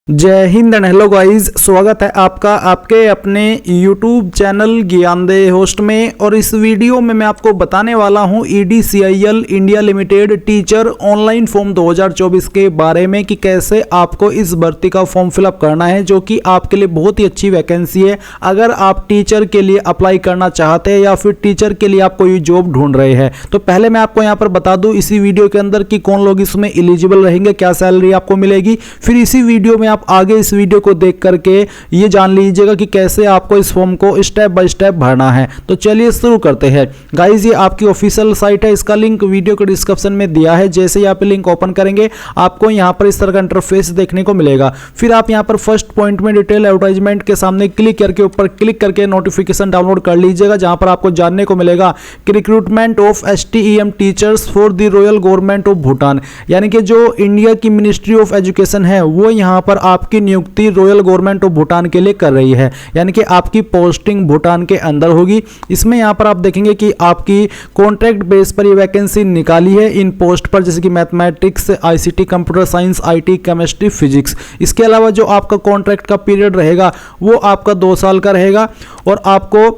जय Hind and hello guys, स्वागत है आपका आपके अपने YouTube चैनल ज्ञानदेह होस्ट में। और इस वीडियो में मैं आपको बताने वाला हूं EDCIL India limited teacher online form 2024 के बारे में कि कैसे आपको इस भर्ती का फॉर्म फिलअप करना है, जो कि आपके लिए बहुत ही अच्छी वैकेंसी है। अगर आप टीचर के लिए अप्लाई करना चाहते हैं या फिर टीचर के लिए आप कोई जॉब ढूंढ रहे हैं, तो पहले मैं आपको यहाँ पर बता दूँ इसी वीडियो के अंदर कि कौन लोग इसमें एलिजिबल रहेंगे, क्या सैलरी आपको मिलेगी। फिर इसी वीडियो में आप आगे इस वीडियो को देख करके ये जान लीजिएगा कि कैसे आपको इस फॉर्म को स्टेप बाय स्टेप भरना है। तो चलिए शुरू करते हैं। गाइस, ये आपकी ऑफिशियल साइट है, इसका लिंक वीडियो के डिस्क्रिप्शन में दिया है। जैसे ही आप लिंक ओपन करेंगे आपको यहाँ पर इस तरह का इंटरफेस देखने को मिलेगा। फिर आप यहाँ पर फर्स्ट पॉइंट में डिटेल एडवर्टाइजमेंट के सामने क्लिक करके ऊपर क्लिक करके नोटिफिकेशन डाउनलोड कर लीजिएगा, जहां पर आपको जानने को मिलेगा कि recruitment of STEM teachers for the royal government of Bhutan, यानी कि जो इंडिया की मिनिस्ट्री ऑफ एजुकेशन है वो यहाँ पर आपकी नियुक्ति रॉयल गवर्नमेंट ऑफ भूटान के लिए कर रही है, यानी कि आपकी पोस्टिंग भूटान के अंदर होगी। इसमें यहाँ पर आप देखेंगे कि आपकी कॉन्ट्रैक्ट बेस पर ये वैकेंसी निकाली है इन पोस्ट पर, जैसे कि mathematics, ICT, computer science, IT, chemistry, physics. इसके अलावा जो आपका कॉन्ट्रैक्ट का पीरियड रहेगा वो आपका 2 साल का रहेगा और आपको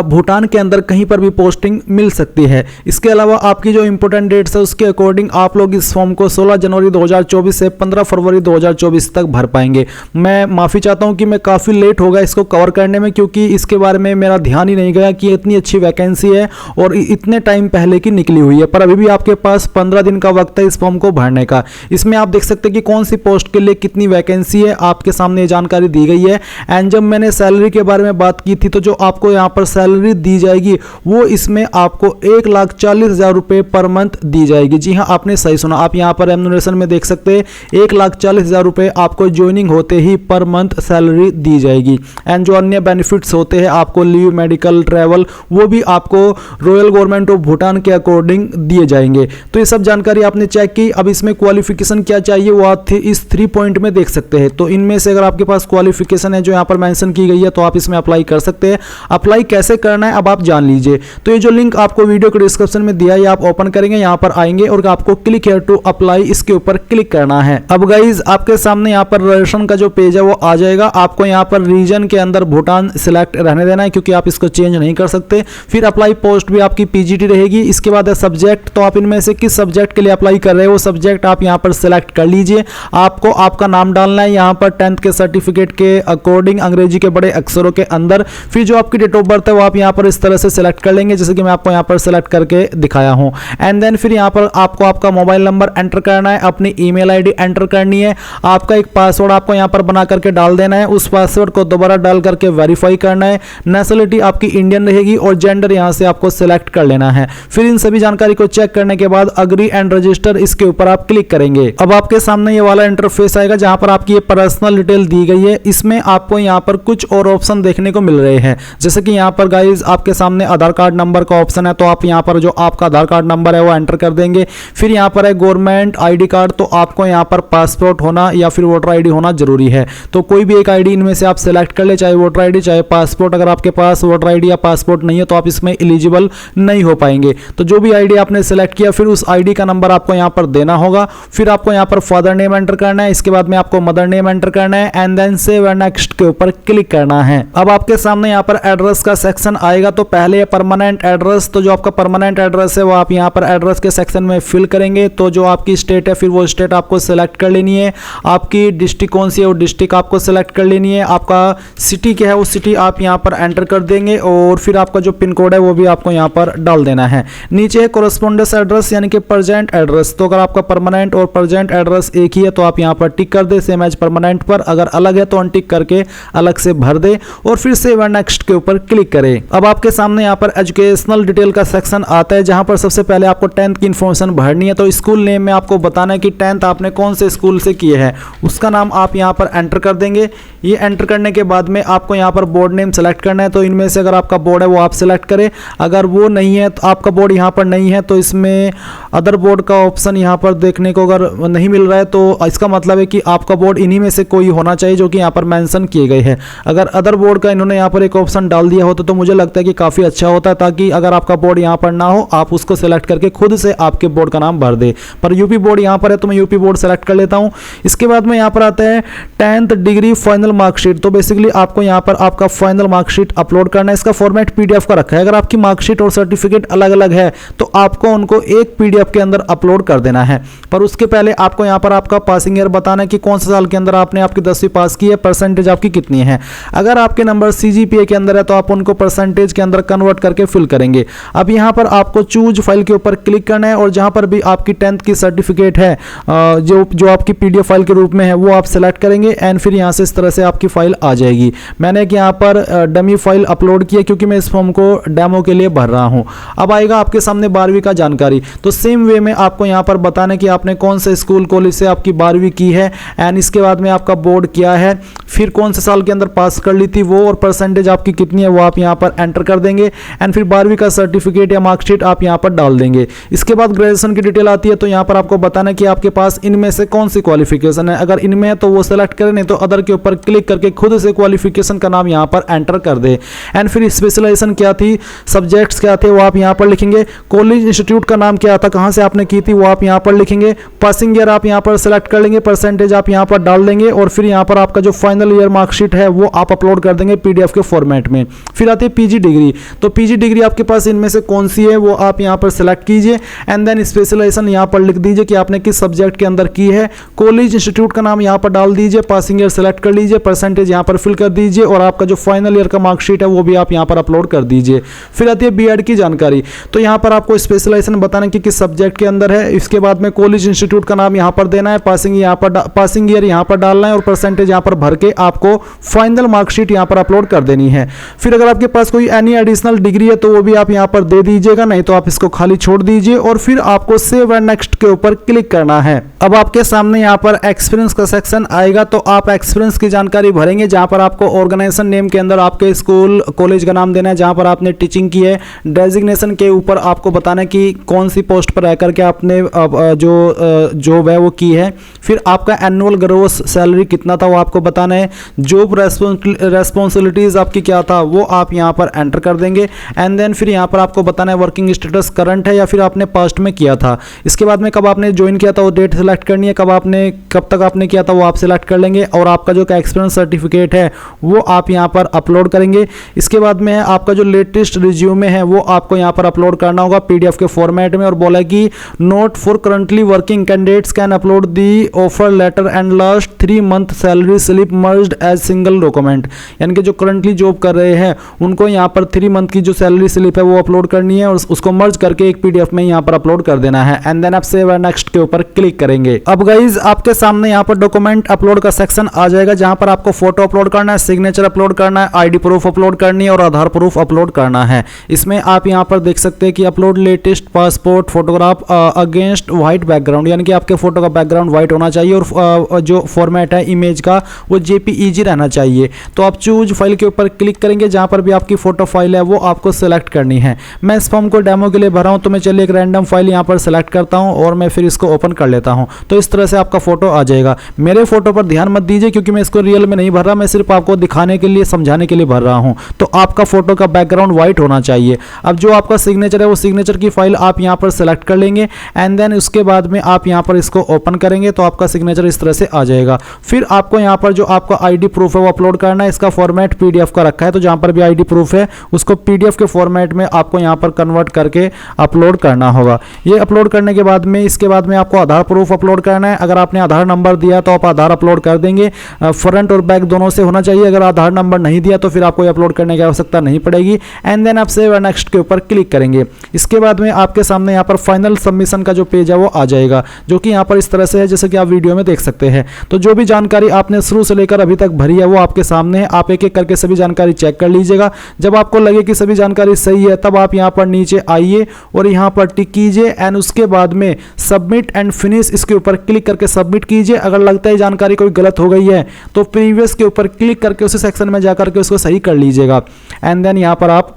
भूटान के अंदर कहीं पर भी पोस्टिंग मिल सकती है। इसके अलावा आपकी जो इंपॉर्टेंट डेट्स है उसके अकॉर्डिंग आप लोग इस फॉर्म को 16 जनवरी 2024 से 15 फरवरी 2024 तक भर पाएंगे। मैं माफ़ी चाहता हूं कि मैं काफ़ी लेट हो गया इसको कवर करने में, क्योंकि इसके बारे में मेरा ध्यान ही नहीं गया कि इतनी अच्छी वैकेंसी है और इतने टाइम पहले की निकली हुई है। पर अभी भी आपके पास 15 दिन का वक्त है इस फॉर्म को भरने का। इसमें आप देख सकते हैं कि कौन सी पोस्ट के लिए कितनी वैकेंसी है, आपके सामने ये जानकारी दी गई है। एंड जब मैंने सैलरी के बारे में बात की थी, तो जो आपको यहाँ पर सैलरी दी जाएगी वो इसमें आपको 1,40,000 रुपए पर मंथ दी जाएगी। जी हां, आपने सही सुना। आप यहां पर रेम्यूनरेशन में देख सकते हैं 1,40,000 रुपए आपको ज्वाइनिंग होते ही पर मंथ सैलरी दी जाएगी। एंड जो अन्य बेनिफिट्स होते हैं, आपको लीव, मेडिकल, ट्रैवल, वो भी आपको रॉयल गवर्नमेंट ऑफ भूटान के अकॉर्डिंग दिए जाएंगे। तो ये सब जानकारी आपने चेक की। अब इसमें क्वालिफिकेशन क्या चाहिए वो आप इस 3 पॉइंट में देख सकते हैं। तो इनमें से अगर आपके पास क्वालिफिकेशन है जो यहाँ पर मेंशन की गई है तो आप इसमें अप्लाई कर सकते हैं। अप्लाई कैसे करना है अब आप जान लीजिए। तो ये जो लिंक आपको वीडियो के डिस्क्रिप्शन में दिया है, आप ओपन करेंगे, यहां पर आएंगे और आपको क्लिक हियर टू अप्लाई, इसके ऊपर क्लिक करना है। अब गाइज आपके सामने यहां पर रजिस्ट्रेशन का जो पेज है वो आ जाएगा। आपको यहां पर रीजन के अंदर भूटान सिलेक्ट रहने देना है, क्योंकि आप इसको चेंज नहीं कर सकते। फिर अप्लाई पोस्ट भी आपकी PGT रहेगी। इसके बाद है सब्जेक्ट, तो आप इनमें से किस सब्जेक्ट के लिए अप्लाई कर रहे हो वो सब्जेक्ट आप यहां पर सिलेक्ट कर लीजिए। आपको आपका नाम डालना है यहां पर 10th के सर्टिफिकेट के अकॉर्डिंग अंग्रेजी के बड़े अक्षरों के अंदर। फिर जो आपकी डेट ऑफ बर्थ है वो आप यहां पर इस तरह से सिलेक्ट कर लेंगे, जैसे कि मैं आपको यहां पर सिलेक्ट करके दिखाया हूं। एंड देन फिर यहां पर आपको आपका मोबाइल नंबर एंटर करना है, अपनी ईमेल आईडी एंटर करनी है, आपका एक पासवर्ड आपको यहां पर बना करके डाल देना है। उस पासवर्ड को दोबारा डाल करके वेरीफाई करना है। नेशनलिटी आपकी इंडियन रहेगी और जेंडर यहां से आपको सिलेक्ट कर लेना है। फिर इन सभी जानकारी को चेक करने के बाद अग्री एंड रजिस्टर, इसके ऊपर आप क्लिक करेंगे। अब आपके सामने ये वाला इंटरफेस आएगा जहां पर आपकी ये पर्सनल डिटेल दी गई है। इसमें आपको यहां पर कुछ और ऑप्शन देखने को मिल रहे हैं, जैसे कि यहां पर गाइज आपके सामने आधार कार्ड नंबर का ऑप्शन है, तो आप यहां पर जो आपका आधार कार्ड नंबर है वो एंटर कर देंगे। फिर यहां पर है गवर्नमेंट ID कार्ड, तो आपको यहां पर पासपोर्ट होना या फिर वोटर ID होना जरूरी है। तो कोई भी एक ID इनमें से आप सिलेक्ट कर ले, चाहे वोटर ID चाहे पासपोर्ट। अगर आपके पास वोटर ID या पासपोर्ट नहीं है तो आप इसमें एलिजिबल नहीं हो पाएंगे। तो जो भी ID आपने सिलेक्ट किया फिर उस ID का नंबर आपको यहां पर देना होगा। फिर आपको यहां पर फादर नेम एंटर करना है, इसके बाद में आपको मदर नेम एंटर करना है and then save and next के ऊपर क्लिक करना है। अब आपके सामने यहां पर एड्रेस का सेक्शन आएगा। तो पहले परमानेंट एड्रेस, तो जो आपका परमानेंट एड्रेस है वो आप यहां पर एड्रेस के सेक्शन में फिल करेंगे। तो जो आपकी स्टेट है फिर वो स्टेट आपको सेलेक्ट कर लेनी है। आपकी डिस्ट्रिक्ट कौन सी है वो डिस्ट्रिक्ट आपको सेलेक्ट कर लेनी है। आपका सिटी क्या है वो सिटी आप यहां पर एंटर कर देंगे और फिर आपका जो पिन कोड है वो भी आपको यहां पर डाल देना है। नीचे है कोरेस्पोंडेंस एड्रेस, यानी कि प्रेजेंट एड्रेस। तो अगर आपका परमानेंट और प्रेजेंट एड्रेस एक ही है तो आप यहां पर टिक कर दे सेम एज परमानेंट पर। अगर अलग है तो अनटिक करके अलग से भर दे और फिर सेव एंड नेक्स्ट के ऊपर क्लिक करें। अब आपके सामने यहां पर एजुकेशनल डिटेल का सेक्शन आता है, जहां पर सबसे पहले आपको 10th की इंफॉर्मेशन भरनी है। तो स्कूल नेम में आपको बताना है कि 10th आपने कौन से स्कूल से किए हैं, उसका नाम आप यहां पर एंटर कर देंगे। ये एंटर करने के बाद में आपको यहां पर बोर्ड नेम सेलेक्ट करना है। तो इनमें से अगर आपका बोर्ड है वो आप सिलेक्ट करें, अगर वो नहीं है तो आपका बोर्ड यहां पर नहीं है तो इसमें अदर बोर्ड का ऑप्शन यहाँ पर देखने को अगर नहीं मिल रहा है तो इसका मतलब है कि आपका बोर्ड इन्हीं में से कोई होना चाहिए जो कि यहाँ पर मेंशन किए गए हैं। अगर अदर बोर्ड का इन्होंने यहाँ पर एक ऑप्शन डाल दिया होता तो मुझे लगता है कि काफ़ी अच्छा होता है, ताकि अगर आपका बोर्ड यहाँ पर ना हो आप उसको सेलेक्ट करके खुद से आपके बोर्ड का नाम भर दे। पर यूपी बोर्ड यहाँ पर है तो मैं यूपी बोर्ड सेलेक्ट कर लेता हूँ। इसके बाद में यहाँ पर आता है 10th डिग्री फाइनल मार्कशीट। तो बेसिकली आपको यहाँ पर आपका फाइनल मार्कशीट अपलोड करना है। इसका फॉर्मेट पीडीएफ का रखा है। अगर आपकी मार्कशीट और सर्टिफिकेट अलग अलग है तो आपको उनको एक पीडीएफ के अंदर अपलोड कर देना है। पर उसके पहले आपको यहाँ पर आपका पासिंग ईयर बताना है कि कौन से साल के अंदर आपने आपकी 10वीं पास की है, परसेंटेज आपकी कितनी है। अगर आपके नंबर सीजीपीए के अंदर है तो आप उनको परसेंटेज के अंदर कन्वर्ट करके फिल करेंगे। अब यहाँ पर आपको चूज फाइल के ऊपर क्लिक करना है और जहाँ पर भी आपकी 10th की सर्टिफिकेट है जो आपकी पीडीएफ फाइल के रूप में है वो आप सेलेक्ट करेंगे एंड फिर यहाँ से इस तरह से आपकी फाइल आ जाएगी। मैंने एक यहाँ पर डमी फाइल अपलोड की है क्योंकि मैं इस फॉर्म को डेमो के लिए भर रहा हूँ। अब आएगा आपके सामने 12वीं का जानकारी। तो सेम वे में आपको यहाँ पर बताना है कि आपने कौन से स्कूल कॉलेज से आपकी 12वीं की है एंड इसके बाद में आपका बोर्ड क्या है, फिर कौन से साल के अंदर पास कर ली थी वो, और परसेंटेज आपकी कितनी है वो आप यहाँ पर एंटर कर देंगे एंड फिर 12वीं का सर्टिफिकेट या मार्कशीट आप यहाँ पर डाल देंगे। इसके बाद ग्रेजुएशन की डिटेल आती है। तो यहाँ पर आपको बताना है कि आपके पास इनमें से कौन सी क्वालिफिकेशन है। अगर इनमें है तो वो सेलेक्ट करें, नहीं तो अदर के ऊपर क्लिक करके खुद से क्वालिफिकेशन का नाम यहाँ पर एंटर कर दे एंड फिर स्पेशलाइजेशन क्या थी, सब्जेक्ट्स क्या थे वो आप यहाँ पर लिखेंगे। कॉलेज इंस्टीट्यूट का नाम क्या था, कहाँ से आपने की थी वो आप यहाँ पर लिखेंगे। पासिंग ईयर आप यहाँ पर सेलेक्ट कर लेंगे, परसेंटेज आप यहाँ पर डाल देंगे और फिर यहाँ पर आपका जो फाइनल ईयर मार्कशीट है वो आप अपलोड कर देंगे पीडीएफ के फॉर्मेट में। फिर आती है पीजी डिग्री। तो पीजी डिग्री आपके पास इनमें से कौन सी है वो आप यहाँ पर सेलेक्ट कीजिए एंड देन स्पेशलाइजेशन यहाँ पर लिख दीजिए कि आपने किस सब्जेक्ट के अंदर की है। कॉलेज इंस्टीट्यूट का नाम यहाँ पर डाल दीजिए, पासिंग ईयर सेलेक्ट कर लीजिए, परसेंटेज यहाँ पर फिल कर दीजिए और आपका जो फाइनल ईयर का मार्कशीट है वो भी आप यहाँ पर अपलोड कर दीजिए। फिर आती है बीएड की जानकारी। तो यहाँ पर आपको स्पेशलाइजेशन बताना कि किस सब्जेक्ट के अंदर है। इसके बाद में कॉलेज इंस्टीट्यूट का नाम यहाँ पर देना है, पासिंग ईयर यहाँ पर डालना है और परसेंटेज यहाँ पर भर के आपको फाइनल मार्कशीट यहाँ पर अपलोड कर देनी है। फिर अगर आपके पास कोई एनी एडिशनल डिग्री है तो वो भी आप यहाँ पर दे दीजिएगा, नहीं तो आप इसको खाली छोड़ दीजिए और फिर आपको सेव एंड नेक्स्ट के ऊपर क्लिक करना है। अब आपके सामने यहाँ पर एक्सपीरियंस का सेक्शन आएगा। तो आप एक्सपीरियंस की जानकारी भरेंगे जहाँ पर आपको ऑर्गेनाइजेशन नेम के अंदर आपके स्कूल कॉलेज का नाम देना है जहाँ पर आपने टीचिंग की है। डेजिग्नेशन के ऊपर आपको बताना है कि कौन सी पोस्ट पर रह करके आपने जो जॉब है वो की है। फिर आपका एनुअल ग्रोस सैलरी कितना था वो आपको बताना है। जॉब रेस्पॉन्सिबिलिटीज आपकी क्या था वो आप यहाँ पर एंटर कर देंगे एंड देन फिर यहाँ पर आपको बताना है वर्किंग स्टेटस करंट है या फिर आपने पास्ट में किया था। इसके बाद में कब आपने ज्वाइन किया था वो डेट सेलेक्ट करनी है, कब तक आपने किया था वो आप सेलेक्ट कर लेंगे और आपका जो एक्सपीरियंस सर्टिफिकेट है वो आप यहाँ पर अपलोड करेंगे। इसके बाद में आपका जो लेटेस्ट रिज्यूमे है वो आपको यहाँ पर अपलोड करना होगा पीडीएफ के फॉर्मेट में और बोला कि note for currently working candidates can upload the offer letter and last 3 month salary slip merged as single document. यानी कि जो करंटली जॉब कर रहे हैं उनको यहाँ पर 3 मंथ की जो सैलरी स्लिप है वो अपलोड करनी है और उसको मर्ज करके एक पीडीएफ में यहाँ पर अपलोड कर देना है एंड देन आप सेव एंड नेक्स्ट के ऊपर क्लिक करेंगे। अब गाइज आपके सामने यहाँ पर डॉक्यूमेंट अपलोड का सेक्शन आ जाएगा जहाँ पर आपको फोटो अपलोड करना है, सिग्नेचर अपलोड करना है, आईडी प्रूफ अपलोड करनी है और आधार प्रूफ अपलोड करना है। इसमें आप यहाँ पर देख सकते हैं कि upload latest passport photograph against white background, यानी कि आपके फोटो का बैकग्राउंड व्हाइट होना चाहिए और जो फॉर्मेट है इमेज का वो जेपीईजी रहना चाहिए। तो आप चूज फाइल के ऊपर क्लिक करेंगे, जहाँ पर भी आपकी फोटो फाइल है वो आपको सेलेक्ट करनी है। मैं इस फॉर्म को डेमो के लिए भरा हूँ तो मैं चलिए एक रैंडम फाइल यहाँ पर सेलेक्ट करता हूँ और मैं फिर इसको ओपन कर लेता हूँ। तो इस तरह से आपका फोटो आ जाएगा। मेरे फोटो पर ध्यान मत दीजिए क्योंकि मैं इसको रियल में नहीं भर रहा, मैं सिर्फ आपको दिखाने के लिए समझाने के लिए भर रहा हूँ। तो आपका फोटो का बैकग्राउंड व्हाइट होना चाहिए। अब जो आपका सिग्नेचर है वो सिग्नेचर की फाइल आप यहाँ पर सेलेक्ट कर लेंगे एंड देन उसके बाद में आप यहाँ पर इसको ओपन करेंगे तो आपका सिग्नेचर इस तरह से आ जाएगा। फिर आपको यहाँ पर जो आपका आईडी प्रूफ है वो अपलोड करना है। इसका फॉर्मेट पीडीएफ का रखा है तो जहाँ पर भी आईडी प्रूफ है उसको पीडीएफ के फॉर्मेट में आपको यहाँ पर कन्वर्ट करके अपलोड करना होगा। ये अपलोड करने के बाद में इसके बाद में आपको आधार प्रूफ अपलोड करना है। अगर आपने आधार नंबर दिया तो आप आधार अपलोड कर देंगे, फ्रंट और बैक दोनों से होना चाहिए। अगर आधार नंबर नहीं दिया तो फिर आपको अपलोड करने की आवश्यकता नहीं पड़ेगी एंड देन आप सेव एंड नेक्स्ट के ऊपर क्लिक करेंगे। इसके बाद में आपके सामने यहाँ पर फाइनल सबमिशन का जो पेज है वो आ जाएगा, जो कि यहाँ पर इस तरह से है जैसे कि आप वीडियो में देख सकते हैं। तो जो भी जानकारी आपने शुरू से लेकर अभी तक भरी है वो आपके सामने है। आप एक एक करके सभी जानकारी चेक कर लीजिएगा। जब आपको लगे कि सभी जानकारी सही है तब आप यहाँ पर नीचे आइए और यहाँ पर टिक कीजिए एंड उसके बाद में सबमिट एंड फिनिश इसके ऊपर क्लिक करके सबमिट कीजिए। अगर लगता है जानकारी कोई गलत हो गई है तो प्रीवियस के ऊपर क्लिक करके उसी सेक्शन में जाकर के उसको सही कर लीजिएगा एंड देन यहाँ पर आप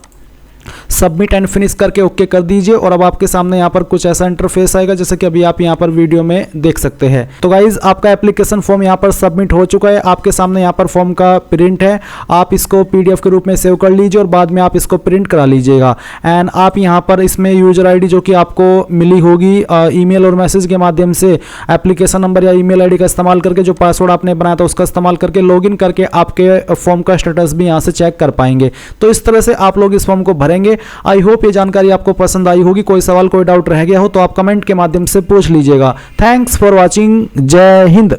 सबमिट एंड फिनिश करके ओके कर दीजिए और अब आपके सामने यहाँ पर कुछ ऐसा इंटरफेस आएगा जैसे कि अभी आप यहाँ पर वीडियो में देख सकते हैं। तो गाइज आपका एप्लीकेशन फॉर्म यहाँ पर सबमिट हो चुका है। आपके सामने यहाँ पर फॉर्म का प्रिंट है, आप इसको पीडीएफ के रूप में सेव कर लीजिए और बाद में आप इसको प्रिंट करा लीजिएगा। एंड आप यहाँ पर इसमें यूजर आईडी जो कि आपको मिली होगी ईमेल और मैसेज के माध्यम से, एप्लीकेशन नंबर या ईमेल आईडी का इस्तेमाल करके, जो पासवर्ड आपने बनाया था उसका इस्तेमाल करके लॉगिन करके आपके फॉर्म का स्टेटस भी यहाँ से चेक कर पाएंगे। तो इस तरह से आप लोग इस फॉर्म को भरेंगे। आई होप ये जानकारी आपको पसंद आई होगी। कोई सवाल कोई डाउट रह गया हो तो आप कमेंट के माध्यम से पूछ लीजिएगा। Thanks for watching. जय हिंद।